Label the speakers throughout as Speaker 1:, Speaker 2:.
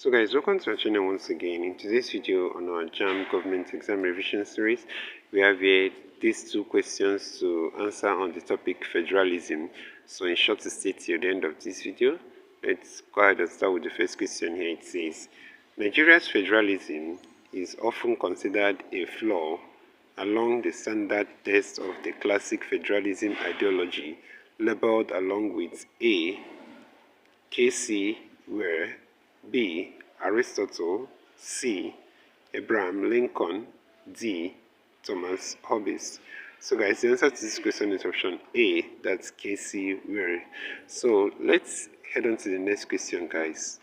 Speaker 1: So guys, welcome to our channel once again. In today's video on our JAMB Government Exam Revision Series, we have here these two questions to answer on the topic Federalism. So in short to stay till the end of this video, let's go ahead and start with the first question here. It says, Nigeria's federalism is often considered a flaw along the standard test of the classic federalism ideology, labeled along with A. K.C. Ware, B. Aristotle, C. Abraham Lincoln, D. Thomas Hobbes. So guys, the answer to this question is option A, that's K.C. Ware. So let's head on to the next question, guys.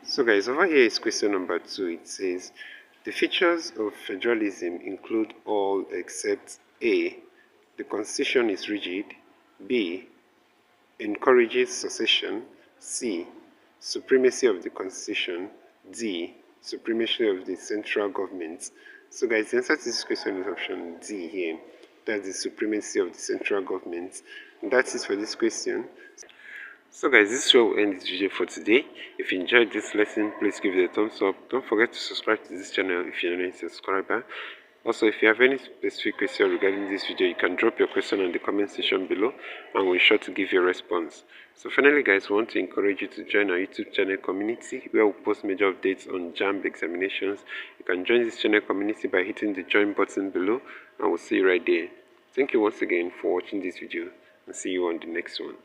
Speaker 1: So guys, over here is question number 2. It says, the features of federalism include all except A. The constitution is rigid, B. encourages succession, C. supremacy of the constitution, D. supremacy of the central government. So guys, the answer to this question is option D here. That's the supremacy of the central government. And that's it for this question. So guys, this is where we'll end this video for today. If you enjoyed this lesson, please give it a thumbs up. Don't forget to subscribe to this channel if you're not a subscriber. Also, if you have any specific question regarding this video, you can drop your question in the comment section below and we'll be sure to give you a response. So finally guys, we want to encourage you to join our YouTube channel community where we post major updates on JAMB examinations. You can join this channel community by hitting the join button below and we'll see you right there. Thank you once again for watching this video and see you on the next one.